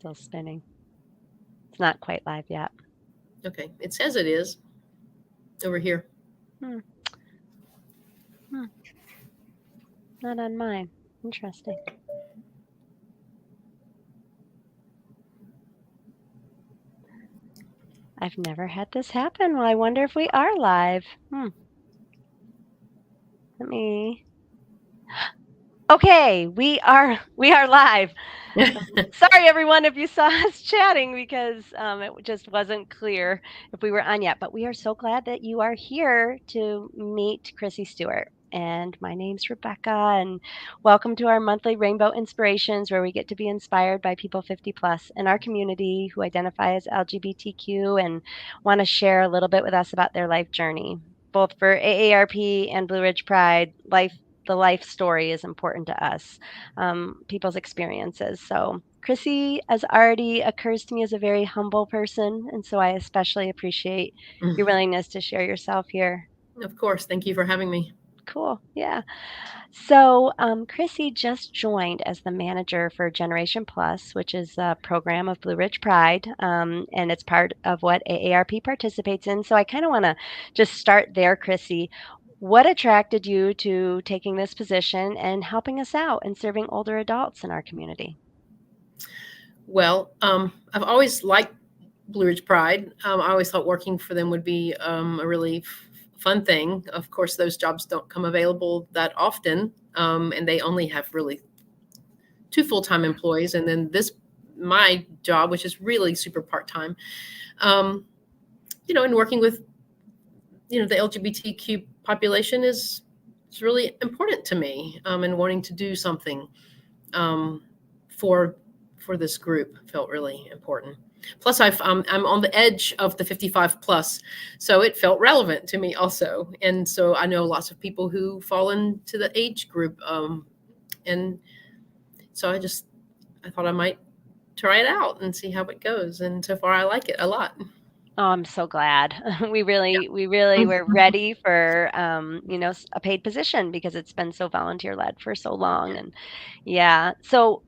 still spinning. It's not quite live yet. Okay. It says it is over here. Hmm. Not on mine. Interesting. I've never had this happen. Well, I wonder if we are live. Let me. Okay, we are live. Sorry, everyone, if you saw us chatting because it just wasn't clear if we were on yet. But we are so glad that you are here to meet Crissy Stewart. And my name's Rebecca, and welcome to our monthly Rainbow Inspirations, where we get to be inspired by people 50 plus in our community who identify as LGBTQ and want to share a little bit with us about their life journey, both for AARP and Blue Ridge Pride. The life story is important to us, people's experiences. So Crissy, as already occurs to me, is a very humble person, and so I especially appreciate your willingness to share yourself here. Of course. Thank you for having me. Cool. Yeah. So, Crissy just joined as the manager for Generation Plus, which is a program of Blue Ridge Pride, and it's part of what AARP participates in. So, I kind of want to just start there, Crissy. What attracted you to taking this position and helping us out and serving older adults in our community? Well, I've always liked Blue Ridge Pride. I always thought working for them would be a really fun thing. Of course, those jobs don't come available that often, and they only have really 2 full-time employees. And then my job, which is really super part-time, and working with, the LGBTQ population is really important to me, and wanting to do something for this group felt really important. Plus, I'm on the edge of the 55 plus, so it felt relevant to me also. And so I know lots of people who fall into the age group, and so I thought I might try it out and see how it goes. And so far, I like it a lot. Oh, I'm so glad. We Yeah. really were ready for, a paid position because it's been so volunteer led for so long. And yeah, so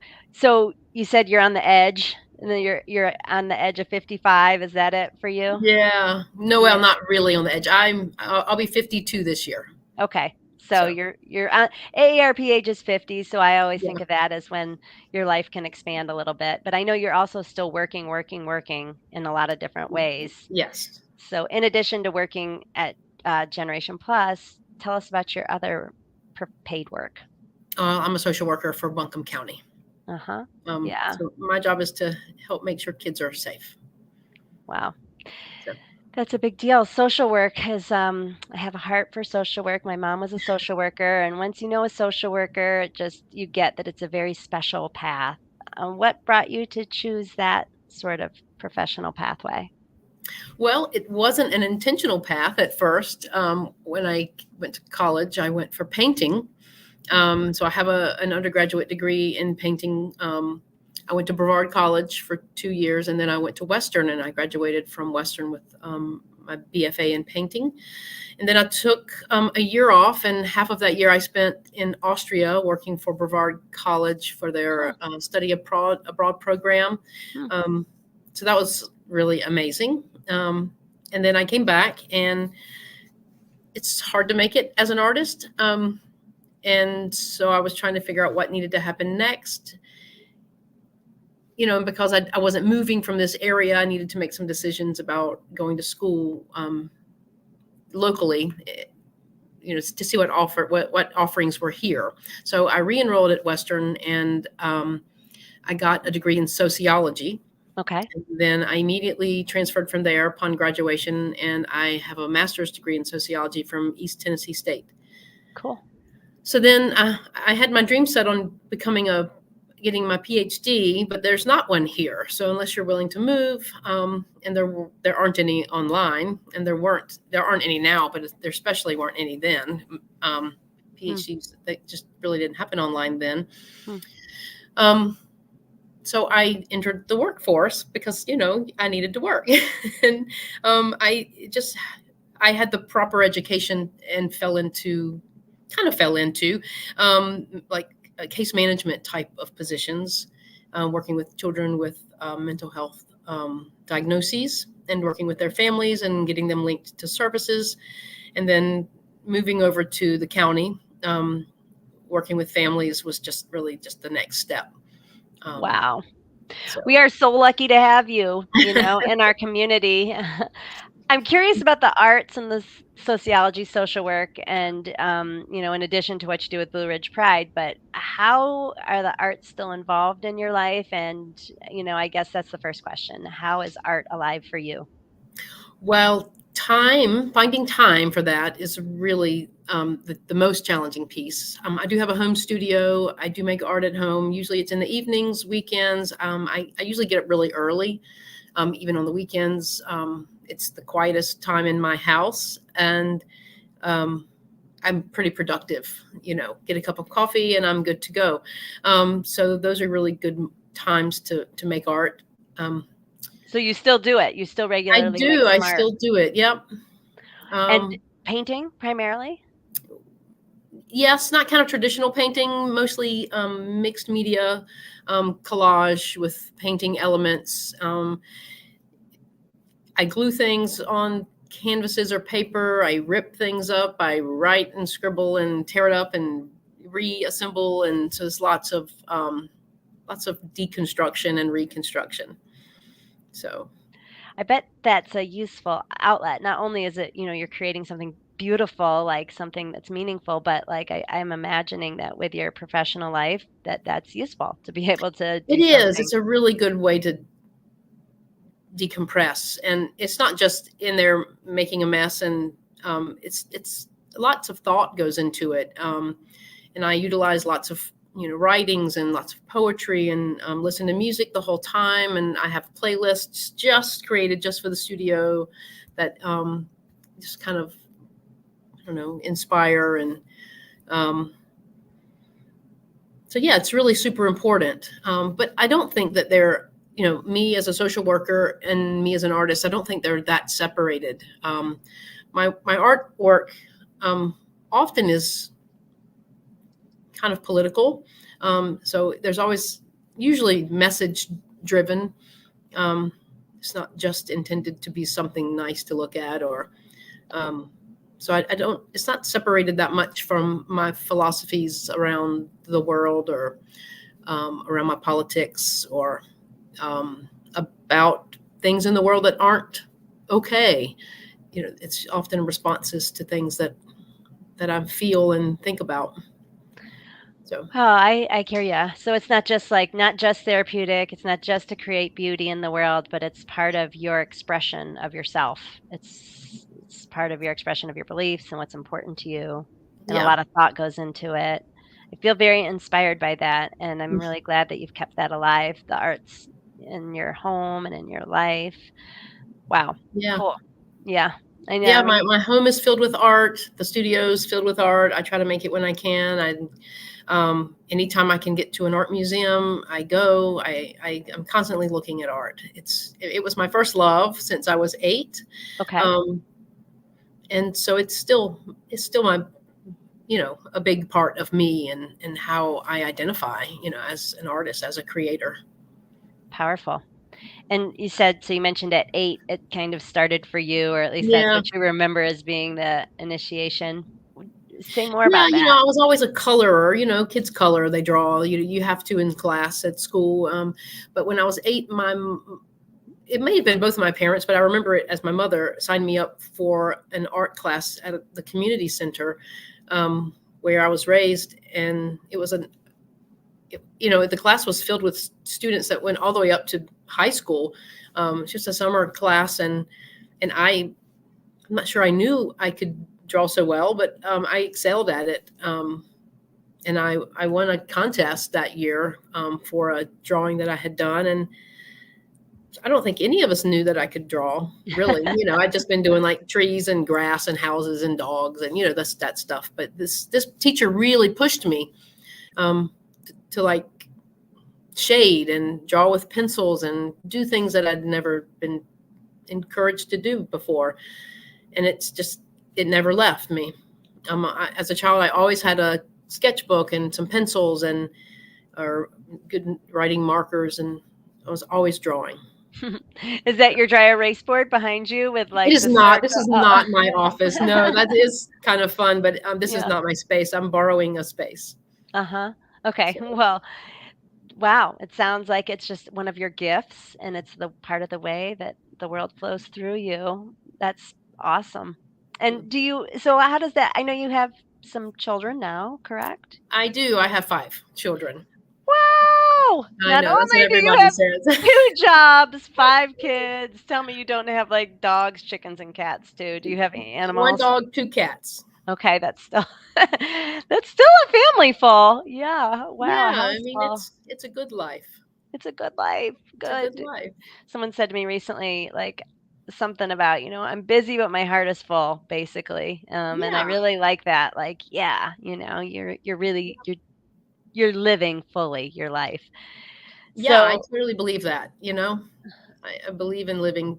you said you're on the edge, and then you're on the edge of 55. Is that it for you? Yeah. No, well, Yeah. not really on the edge. I'll be 52 this year. Okay. So So you're on AARP age is 50, so I always yeah. think of that as when your life can expand a little bit. But I know you're also still working in a lot of different ways. Yes. So, in addition to working at Generation Plus, tell us about your other paid work. I'm a social worker for Buncombe County. Uh huh. Yeah. So my job is to help make sure kids are safe. Wow. So That's a big deal. Social work is, I have a heart for social work. My mom was a social worker. And once you know a social worker, you get that it's a very special path. What brought you to choose that sort of professional pathway? Well, it wasn't an intentional path at first. When I went to college, I went for painting. So I have an undergraduate degree in painting. I went to Brevard College for 2 years, and then I went to Western, and I graduated from Western with my BFA in painting. And then I took a year off, and half of that year I spent in Austria working for Brevard College for their study abroad program. Hmm. So that was really amazing. And then I came back, and it's hard to make it as an artist. And so I was trying to figure out what needed to happen next. And because I wasn't moving from this area, I needed to make some decisions about going to school locally, to see what offerings were here. So I re-enrolled at Western, and I got a degree in sociology. Okay. And then I immediately transferred from there upon graduation, and I have a master's degree in sociology from East Tennessee State. Cool. So then I had my dream set on getting my PhD, but there's not one here. So unless you're willing to move, and there aren't any online, and there aren't any now, but there especially weren't any then. PhDs, they just really didn't happen online then. So I entered the workforce because, I needed to work. And I had the proper education and fell into like case management type of positions, working with children with mental health diagnoses and working with their families and getting them linked to services. And then moving over to the county, working with families was just really just the next step. Wow. So. We are so lucky to have you, in our community. I'm curious about the arts and the sociology, social work, and in addition to what you do with Blue Ridge Pride. But how are the arts still involved in your life? And I guess that's the first question. How is art alive for you? Well, finding time for that is really the most challenging piece. I do have a home studio. I do make art at home. Usually it's in the evenings, weekends. I usually get up really early, even on the weekends. It's the quietest time in my house, and I'm pretty productive. Get a cup of coffee and I'm good to go. So those are really good times to make art. So you still do it? You still I regularly make do. I some art? still do it. Yep. And painting primarily? Yes, not kind of traditional painting, mostly mixed media, collage with painting elements. I glue things on canvases or paper. I rip things up. I write and scribble and tear it up and reassemble. And so there's lots of deconstruction and reconstruction. So I bet that's a useful outlet. Not only is it, you're creating something beautiful, like something that's meaningful, but like I'm imagining that with your professional life, that's useful to be able to it do is. something. It's a really good way to decompress, and it's not just in there making a mess, and it's lots of thought goes into it, and I utilize lots of writings and lots of poetry, and listen to music the whole time, and I have playlists just created just for the studio that just kind of inspire, and so yeah, it's really super important, but I don't think that they're me as a social worker and me as an artist, I don't think they're that separated. My artwork often is kind of political. So there's always usually message driven. It's not just intended to be something nice to look at, or so I don't. It's not separated that much from my philosophies around the world, or around my politics, or about things in the world that aren't okay. It's often responses to things that I feel and think about. So Oh, I hear ya. So it's not just therapeutic. It's not just to create beauty in the world, but it's part of your expression of yourself. It's part of your expression of your beliefs and what's important to you, and a yeah, lot of thought goes into it. I feel very inspired by that, and I'm really glad that you've kept that alive, the arts in your home and in your life. Wow, yeah. cool. Yeah, I know. Yeah, my home is filled with art. The studio is filled with art. I try to make it when I can. Anytime I can get to an art museum, I go. I'm constantly looking at art. It was my first love since I was 8, Okay. and so it's still my a big part of me, and how I identify as an artist, as a creator. Powerful. And you mentioned at 8, it kind of started for you, or at least that's Yeah. what you remember as being the initiation. Say more Yeah, about that. I was always a colorer. Kids color, they draw. You have to in class at school. But when I was 8, it may have been both of my parents, but I remember it as my mother signed me up for an art class at the community center, where I was raised, and it was the class was filled with students that went all the way up to high school. It's just a summer class, and I'm not sure I knew I could draw so well, but I excelled at it. And I won a contest that year for a drawing that I had done. And I don't think any of us knew that I could draw, really. I'd just been doing like trees and grass and houses and dogs and, that stuff. But this teacher really pushed me to like shade and draw with pencils and do things that I'd never been encouraged to do before. And it never left me. As a child, I always had a sketchbook and some pencils or good writing markers, and I was always drawing. Is that your dry erase board behind you with It like is the not. This circle? is Oh. not my office. No, that is kind of fun, but this is Yeah. not my space. I'm borrowing a space. Uh-huh. Okay. So Well, wow. It sounds like it's just one of your gifts and it's the part of the way that the world flows through you. That's awesome. And so how does that, I know you have some children now, correct? I do. I have 5 children. Wow! I Not know that's what only do you everybody have says. 2 jobs, 5 kids, tell me you don't have, like, dogs, chickens, and cats too. Do you have any One animals? dog, 2 cats. Okay, that's still that's still a family full. Yeah, wow, a Yeah, I house mean full. it's a good life. It's a good life, It's a good good. life. Someone said to me recently, like, something about, "I'm busy, but my heart is full," basically, and I Yeah, really like that, like, yeah, you're really you're living fully your life. yeah, I So totally believe that. I believe in living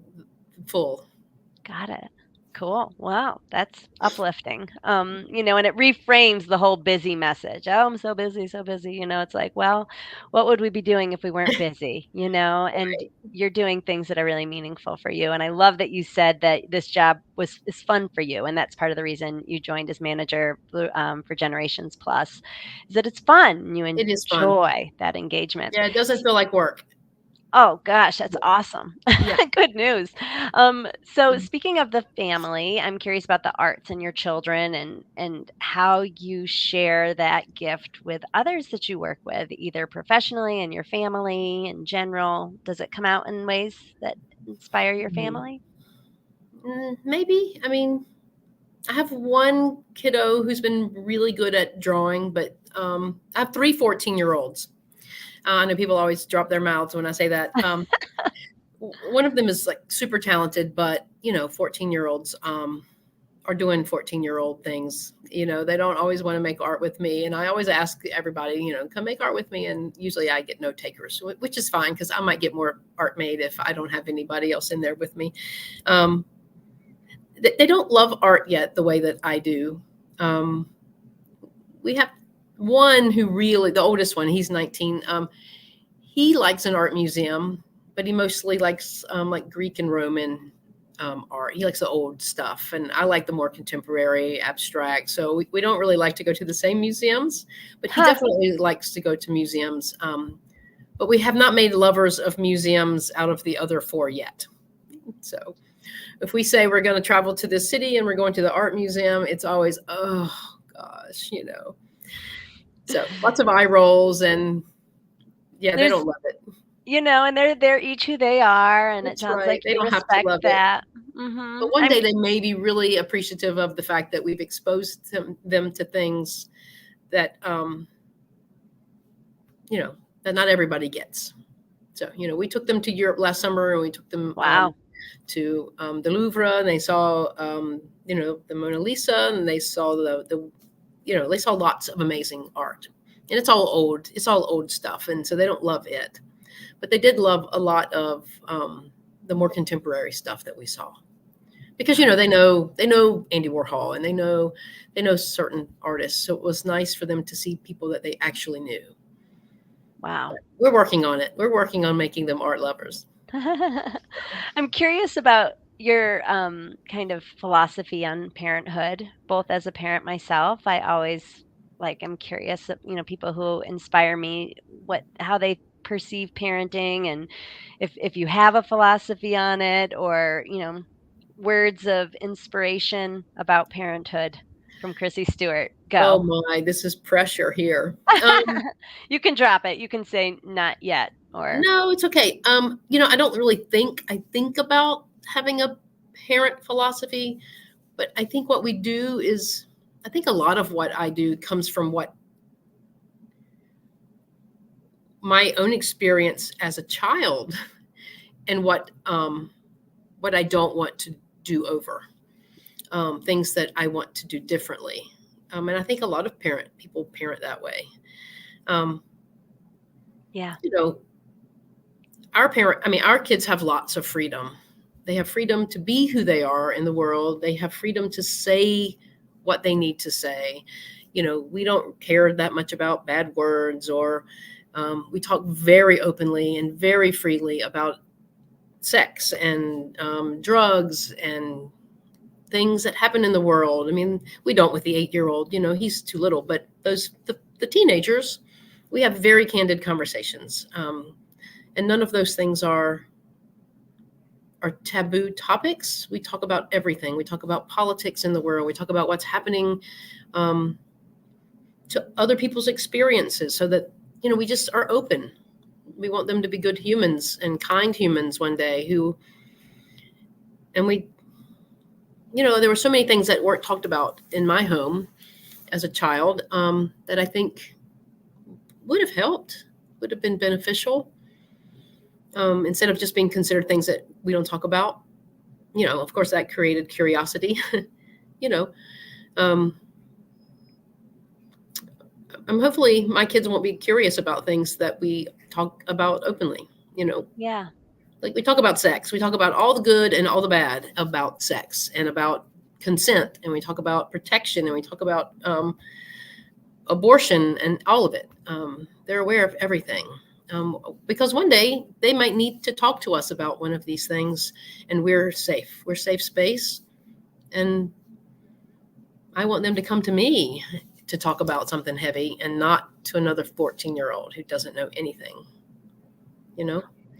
full. got it. Cool. Wow, that's uplifting. And it reframes the whole busy message. Oh, I'm so busy, so busy. It's like, well, what would we be doing if we weren't busy? And Right. you're doing things that are really meaningful for you. And I love that you said that this job is fun for you, and that's part of the reason you joined as manager for Generations Plus, is that it's fun. And you It is fun. enjoy that engagement. Yeah, it doesn't feel like work. Oh gosh, that's awesome. Yeah. Good news. So speaking of the family, I'm curious about the arts and your children and how you share that gift with others that you work with, either professionally and your family in general. Does it come out in ways that inspire your Mhm. family? Maybe. I mean, I have one kiddo who's been really good at drawing, but I have 3 14-year-olds. I know people always drop their mouths when I say that. One of them is like super talented, but 14-year-olds are doing 14-year-old things. They don't always want to make art with me, and I always ask everybody, come make art with me, and usually I get no takers, which is fine because I might get more art made if I don't have anybody else in there with me. Um, they don't love art yet the way that I do. Um, we have one who really, the oldest one, he's 19. He likes an art museum, but he mostly likes like Greek and Roman art. He likes the old stuff, and I like the more contemporary, abstract. So we don't really like to go to the same museums, but he Huh. definitely likes to go to museums. But we have not made lovers of museums out of the other 4 yet. So if we say we're going to travel to this city and we're going to the art museum, it's always, oh gosh. So lots of eye rolls, and yeah, they There's don't love it. and they're each who they are, and it That's sounds right. like They you don't have to respect love it. that. But one I'm day they may be really appreciative of the fact that we've exposed them to things that, that not everybody gets. So, we took them to Europe last summer, and we took them wow. to the Louvre, and they saw, the Mona Lisa, and they saw they saw lots of amazing art. And it's all old. It's all old stuff. And so they don't love it. But they did love a lot of the more contemporary stuff that we saw. Because they know Andy Warhol, and they know certain artists. So it was nice for them to see people that they actually knew. Wow. But we're working on it. We're working on making them art lovers. I'm curious about your kind of philosophy on parenthood, both as a parent myself. I always I'm curious of, people who inspire me, how they perceive parenting, and if you have a philosophy on it, or, words of inspiration about parenthood from Crissy Stewart. Oh Go. my, this is pressure here. Um, You can drop it. You can say not yet, or no, it's okay. I don't really think about having a parent philosophy, but I think what we do is, I think a lot of what I do comes from what my own experience as a child, and what I don't want to do over, things that I want to do differently. And I think a lot of people parent that way. Um, yeah. you know, our kids have lots of freedom. They have freedom to be who they are in the world. They have freedom to say what they need to say. We don't care that much about bad words, or We talk very openly and very freely about sex and drugs and things that happen in the world. I mean, we don't with the 8-year-old, he's too little, but the teenagers, we have very candid conversations. And none of those things are taboo topics. We talk about everything. We talk about politics in the world. We talk about what's happening to other people's experiences, so that, we just are open. We want them to be good humans and kind humans one day there were so many things that weren't talked about in my home as a child that I think would have helped, would have been beneficial, instead of just being considered things that we don't talk about. Of course, that created curiosity. Hopefully my kids won't be curious about things that we talk about openly. Yeah. Like, we talk about sex, we talk about all the good and all the bad about sex and about consent, and we talk about protection, and we talk about abortion and all of it. They're aware of everything, because one day they might need to talk to us about one of these things, and we're safe. We're safe space, and I want them to come to me to talk about something heavy, and not to another 14-year-old who doesn't know anything.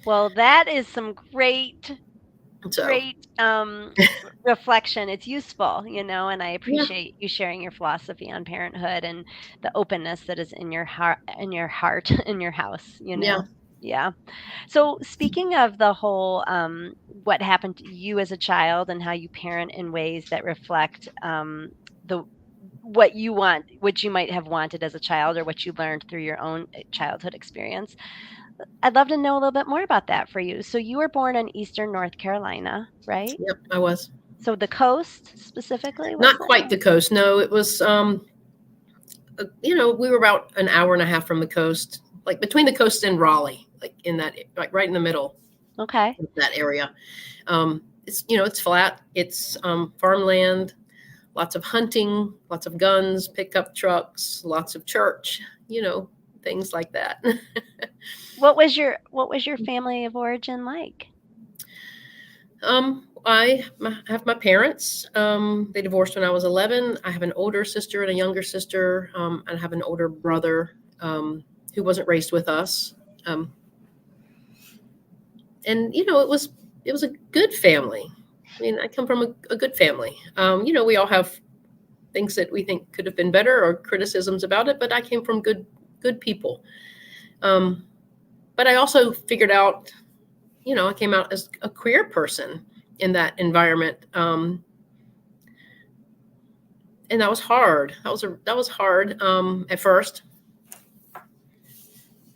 Well, that is some great So reflection. It's useful, and I yeah, appreciate you sharing your philosophy on parenthood and the openness that is in your heart, in your house. yeah. Yeah. So speaking of the whole, what happened to you as a child and how you parent in ways that reflect the what you want, what you might have wanted as a child, or what you learned through your own childhood experience. I'd love to know a little bit more about that for you. So you were born in Eastern North Carolina, right? Yep, I was. So the coast specifically, was Not it? quite the coast. No, it was, we were about an hour and a half from the coast, like between the coast and Raleigh, like right in the middle Okay. of that area. It's flat. It's farmland, lots of hunting, lots of guns, pickup trucks, lots of church, things like that. What was your family of origin like? I have my parents. They divorced when I was 11. I have an older sister and a younger sister. I have an older brother who wasn't raised with us. And it was a good family. I mean, I come from a good family. We all have things that we think could have been better, or criticisms about it, but I came from good people. But I also figured out, I came out as a queer person in that environment. And that was hard. That was hard at first.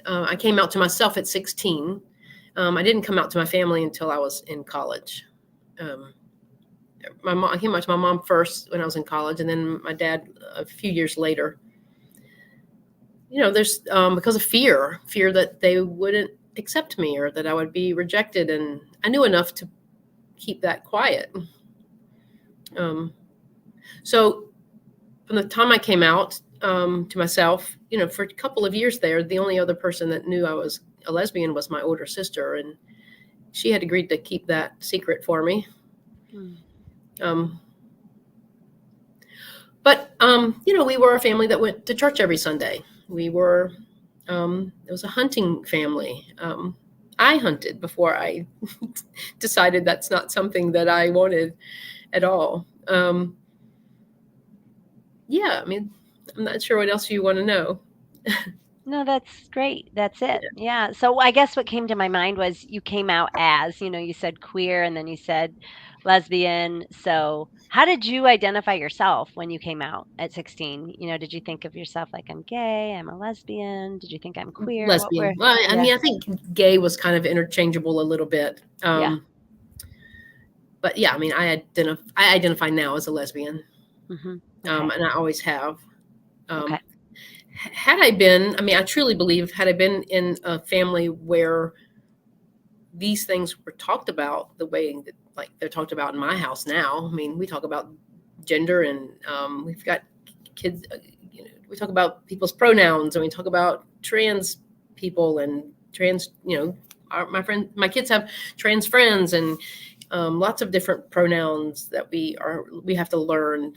I came out to myself at 16. I didn't come out to my family until I was in college. I came out to my mom first when I was in college, and then my dad a few years later. There's because of fear that they wouldn't accept me, or that I would be rejected, and I knew enough to keep that quiet. So from the time I came out to myself, for a couple of years there, the only other person that knew I was a lesbian was my older sister, and she had agreed to keep that secret for me. But we were a family that went to church every Sunday. We were, it was a hunting family. I hunted before I decided that's not something that I wanted at all. Yeah, I mean, I'm not sure what else you want to know. No, that's great. That's it. Yeah. So I guess what came to my mind was you came out as, you said queer and then you said lesbian. So how did you identify yourself when you came out at 16? Did you think of yourself like, I'm gay, I'm a lesbian? Did you think I'm queer? Lesbian. Well, I mean, I think gay was kind of interchangeable a little bit. Yeah. But yeah, I mean, I identify now as a lesbian. Okay. And I always have. Okay. Had I been, I mean, I truly believe, had I been in a family where these things were talked about the way that, like, they're talked about in my house now. I mean, we talk about gender, and we've got kids, we talk about people's pronouns, and we talk about trans people and trans, my kids have trans friends and lots of different pronouns that we have to learn,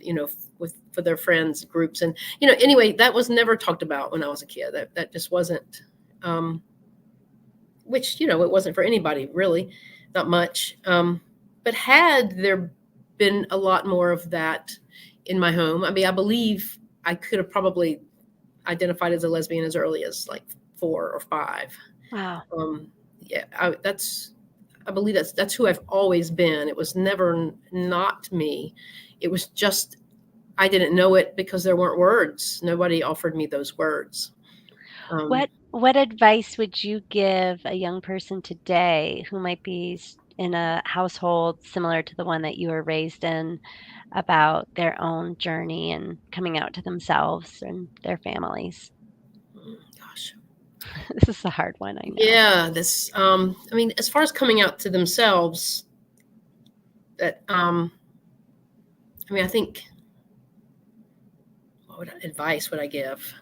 for their friends groups. And, anyway, that was never talked about when I was a kid. That just wasn't, which, it wasn't for anybody really, not much. But had there been a lot more of that in my home, I mean, I believe I could have probably identified as a lesbian as early as like 4 or 5. Wow. Yeah, I believe that's who I've always been. It was never not me. It was just, I didn't know it because there weren't words. Nobody offered me those words. What advice would you give a young person today who might be in a household similar to the one that you were raised in about their own journey and coming out to themselves and their families? Gosh. This is a hard one, I know. Yeah, I mean, as far as coming out to themselves, that, I mean, I think, what advice would I give?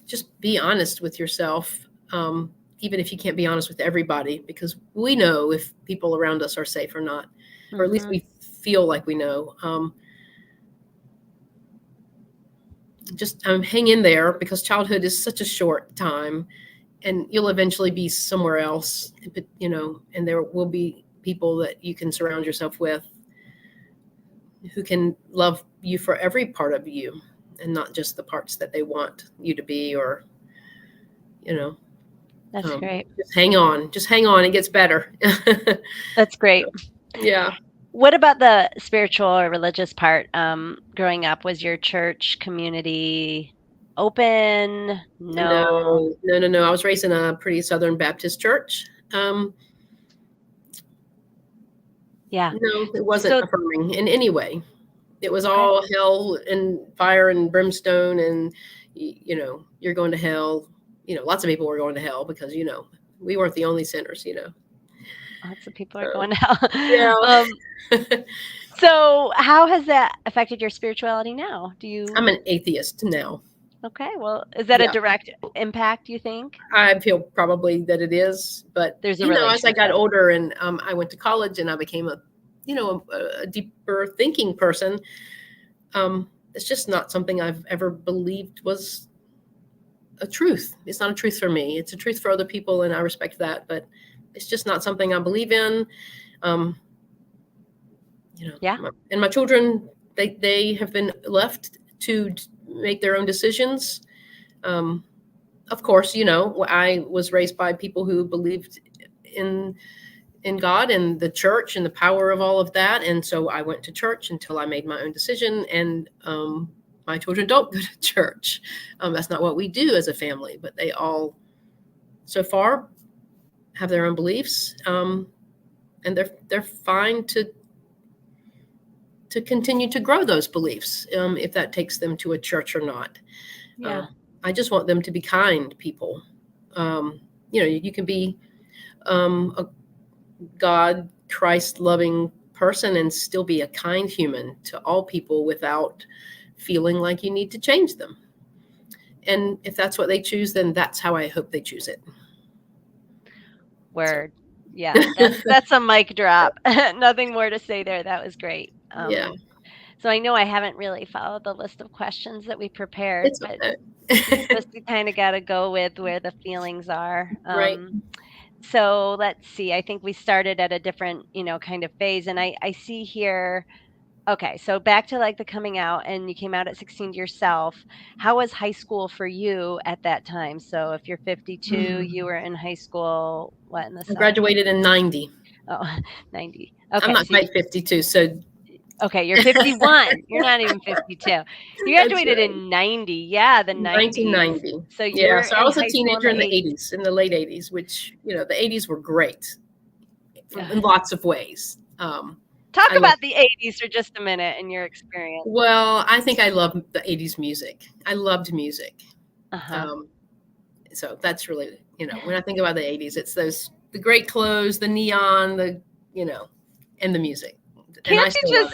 Just be honest with yourself, even if you can't be honest with everybody, because we know if people around us are safe or not, or at least we feel like we know. Just hang in there, because childhood is such a short time, and you'll eventually be somewhere else, and there will be people that you can surround yourself with who can love you for every part of you and not just the parts that they want you to be, or, That's great. Just hang on. It gets better. That's great. Yeah. What about the spiritual or religious part? Growing up, was your church community open? No. No. I was raised in a pretty Southern Baptist church. Yeah. No, it wasn't affirming in any way. It was all hell and fire and brimstone, and you're going to hell. Lots of people were going to hell because we weren't the only sinners. Lots of people are going to hell. Yeah. So how has that affected your spirituality now? I'm an atheist now. Okay. Well, is that a direct impact, you think? I feel probably that it is, but there's a as I got older and I went to college and I became a deeper thinking person, it's just not something I've ever believed was a truth. It's not a truth for me. It's a truth for other people, and I respect that, but it's just not something I believe in. Yeah. And my children, they have been left to make their own decisions. Of course, I was raised by people who believed in God and the church and the power of all of that. And so I went to church until I made my own decision. And my children don't go to church. That's not what we do as a family, but they all, so far, have their own beliefs. And they're fine to continue to grow those beliefs, if that takes them to a church or not. Yeah. I just want them to be kind people. You can be a God, Christ loving person and still be a kind human to all people without feeling like you need to change them. And if that's what they choose, then that's how I hope they choose it. Word. So. Yeah. That's a mic drop. Nothing more to say there. That was great. Yeah. So I know I haven't really followed the list of questions that we prepared, but we kind of got to go with where the feelings are. Right. So let's see. I think we started at a different, kind of phase. And I see here, okay, so back to like the coming out, and you came out at 16 to yourself. How was high school for you at that time? So if you're 52, you were in high school, what in the I graduated in 90. Oh, 90. Okay. I'm not quite 52, so. Okay, you're 51. You're not even 52. You graduated in 90. Yeah, the 90s. 1990. So so I was a teenager in the 80s, in the late 80s, which, the 80s were great in lots of ways. Talk about the 80s for just a minute and your experience. Well, I think I love the 80s music. I loved music. So that's really, when I think about the 80s, it's the great clothes, the neon, and the music. Can't you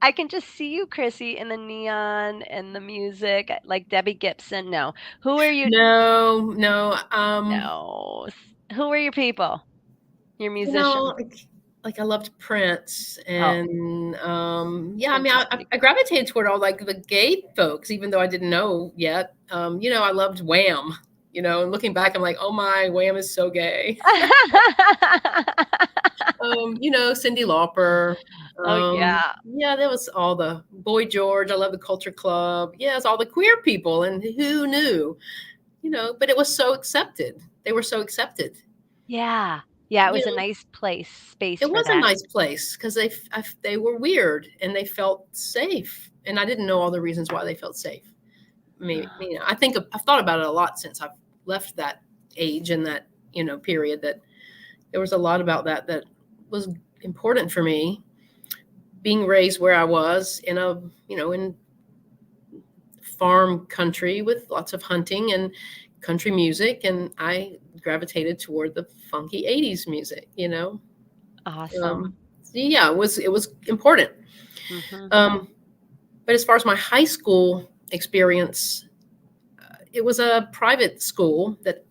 I can just see you, Crissy, in the neon and the music, like Debbie Gibson. No. Who are you? No, no. No. Who are your people? Your You know, musicians? like I loved Prince, Oh, and yeah, I Prince mean, is pretty I cool. gravitated toward all like the gay folks, even though I didn't know yet. You know, I loved Wham. You know, and looking back, I'm like, oh my, Wham is so gay. You know, Cyndi Lauper. Oh, yeah. Yeah, that was all the Boy George. I love the Culture Club. Yeah, it's all the queer people, and who knew? You know, but it was so accepted. They were so accepted. Yeah. Yeah, it You was a know, nice space it for was a that. nice place because they were weird and they felt safe, and I didn't know all the reasons why they felt safe. Maybe, you know, I've thought about it a lot since I've left that age and that, you know, period, that there was a lot about that was important for me. Being raised where I was in a, you know, in farm country with lots of hunting and country music, and I gravitated toward the funky 80s music, you know. Awesome. um, yeah, it was important. Mhm. um, but as far as my high school experience, it was a private school that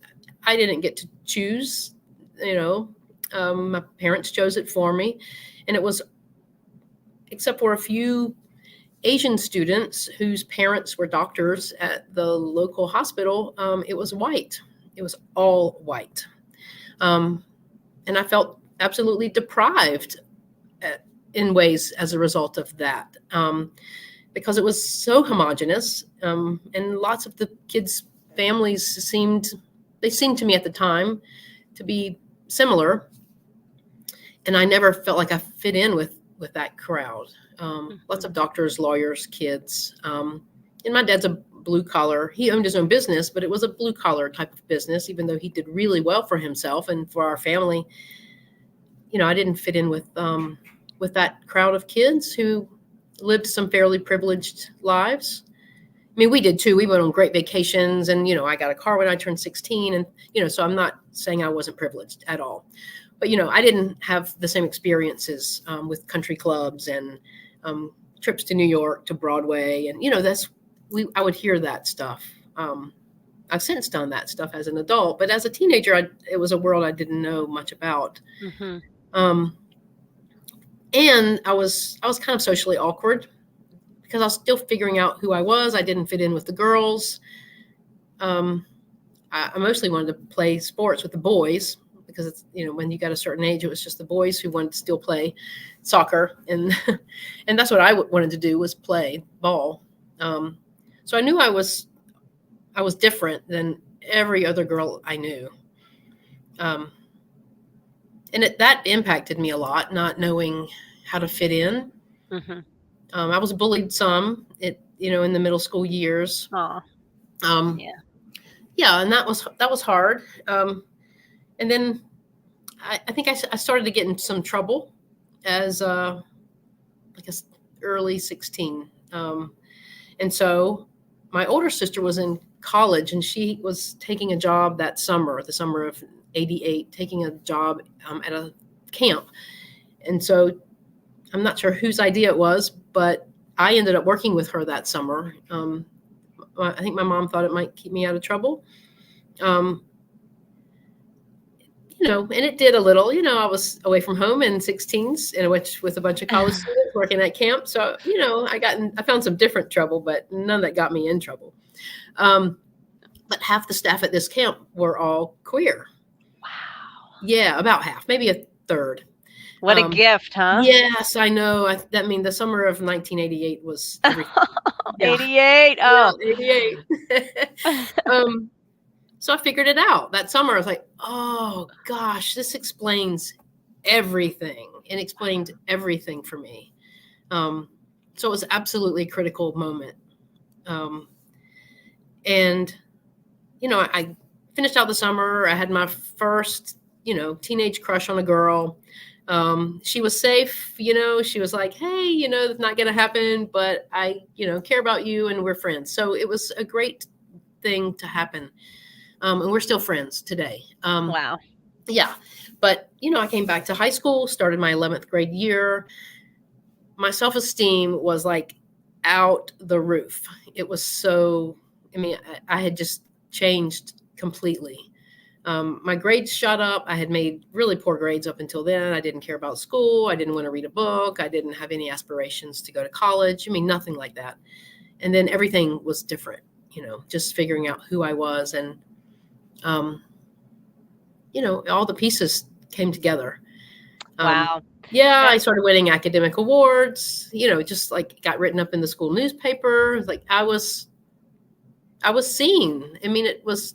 I didn't get to choose, you know. My parents chose it for me, and it was, except for a few Asian students whose parents were doctors at the local hospital, it was white. It was all white. Um, and I felt absolutely deprived in ways as a result of that, because it was so homogenous. And lots of the kids' families seemed to me at the time to be similar. And I never felt like I fit in with that crowd. Lots Mhm. of doctors, lawyers, kids. And my dad's a blue collar. He owned his own business, but it was a blue collar type of business. Even though he did really well for himself and for our family, you know, I didn't fit in with that crowd of kids who lived some fairly privileged lives. I mean, we did too. We went on great vacations, and you know, I got a car when I turned 16, and you know, so I'm not saying I wasn't privileged at all. But you know, I didn't have the same experiences with country clubs and trips to New York, to Broadway, and you know, I would hear that stuff. I've since done that stuff as an adult, but as a teenager, it was a world I didn't know much about. Mhm. Um, and I was kind of socially awkward because I was still figuring out who I was. I didn't fit in with the girls. Um, I mostly wanted to play sports with the boys because it's, you know, when you got a certain age, it was just the boys who wanted to still play soccer, and and that's what I wanted to do, was play ball. So I knew I was different than every other girl I knew, um, and that impacted me a lot, not knowing how to fit in. Mhm. I was bullied some, you know, in the middle school years. Aw. Um, Yeah. yeah, and that was hard. And then I think I started to get in some trouble as like a early 16. And so my older sister was in college, and she was taking a job that summer, the summer of '88, taking a job at a camp. And so I'm not sure whose idea it was, but I ended up working with her that summer. I think my mom thought it might keep me out of trouble. Um, you know, and it did a little. You know, I was away from home in 16s, and with a bunch of college students working at camp. So, you know, I found some different trouble, but none that got me in trouble. Um, but half the staff at this camp were all queer. Wow. Yeah, about half, maybe a third. What a Um, gift, huh? yes, I know. That mean the summer of 1988 was everything. Yeah, 88. yeah, Oh. 88. um, So I figured it out that summer. I was like, oh gosh, this explains everything, and explained everything for me. Um, so it was absolutely a critical moment. Um, and, you know, I finished out the summer. I had my first, you know, teenage crush on a girl. She was safe, you know, she was like, hey, you know, it's not going to happen, but I, you know, care about you and we're friends. So it was a great thing to happen. And we're still friends today. Wow. Yeah. But, you know, I came back to high school, started my 11th grade year. my self-esteem was like out the roof. It was so, I mean, I had just changed completely. My grades shot up. I had made really poor grades up until then. I didn't care about school. I didn't want to read a book. I didn't have any aspirations to go to college. I mean, nothing like that. And then everything was different, just figuring out who I was. And, all the pieces came together. Wow. Yeah, That I started winning academic awards, just like got written up in the school newspaper. Like I was seen. I mean, it was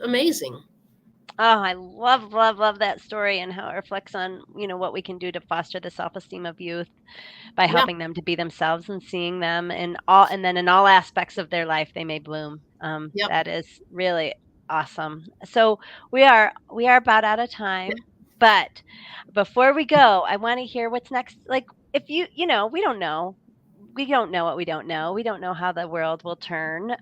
amazing. Oh, I love, love, love that story and how it reflects on, what we can do to foster the self-esteem of youth by Yeah. helping them to be themselves and seeing them in all, and then in all aspects of their life, they may bloom. Yep. That is really awesome. So we are about out of time, but before we go, I want to hear what's next. Like if we don't know. We don't know what we don't know. We don't know how the world will turn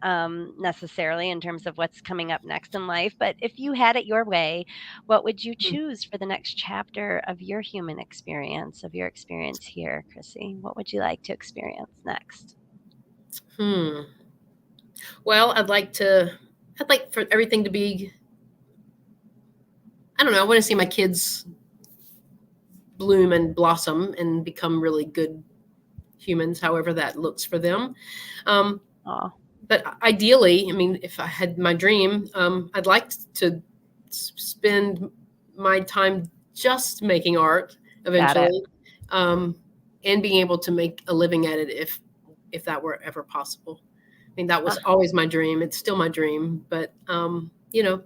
necessarily in terms of what's coming up next in life. But if you had it your way, what would you choose for the next chapter of your human experience, of your experience here, Crissy? What would you like to experience next? Well, I'd like for everything to be, I don't know, I want to see my kids bloom and blossom and become really good humans, however that looks for them. Oh, But ideally, I mean, if I had my dream, I'd like to spend my time just making art got it. eventually, and being able to make a living at it if that were ever possible. I mean, that was always my dream. It's still my dream, but but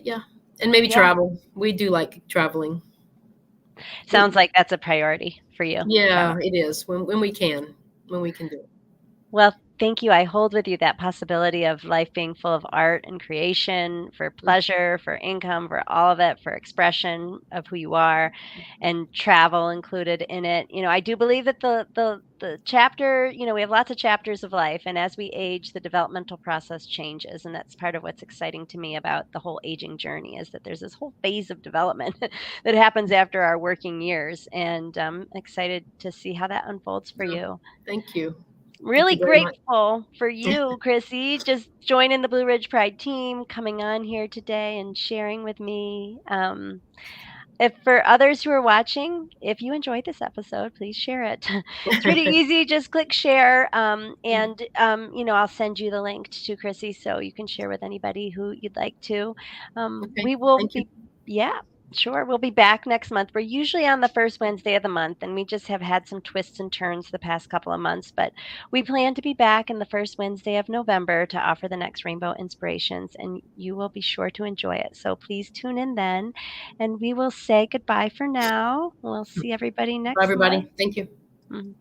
yeah, and maybe Yeah. travel. We do like traveling. Sounds like that's a priority for you. Yeah, Travel. it is when we can do it. Well, thank you. I hold with you that possibility of life being full of art and creation for pleasure, for income, for all of it, for expression of who you are, and travel included in it. I do believe that the chapter, we have lots of chapters of life, and as we age, the developmental process changes, and that's part of what's exciting to me about the whole aging journey is that there's this whole phase of development that happens after our working years, and I'm excited to see how that unfolds for you. Thank you. Thank Really you very much. grateful for you, Crissy, just joining the Blue Ridge Pride team, coming on here today and sharing with me. If for others who are watching, if you enjoyed this episode, please share it. It's really easy. Just click share, and I'll send you the link to Crissy so you can share with anybody who you'd like to. Okay. We will Thank you. be, yeah, sure. We'll be back next month. We're usually on the first Wednesday of the month, and we just have had some twists and turns the past couple of months. But we plan to be back in the first Wednesday of November to offer the next Rainbow Inspirations, and you will be sure to enjoy it. So please tune in then, and we will say goodbye for now. We'll see everybody Bye, next everybody. month. Thank you. Mhm.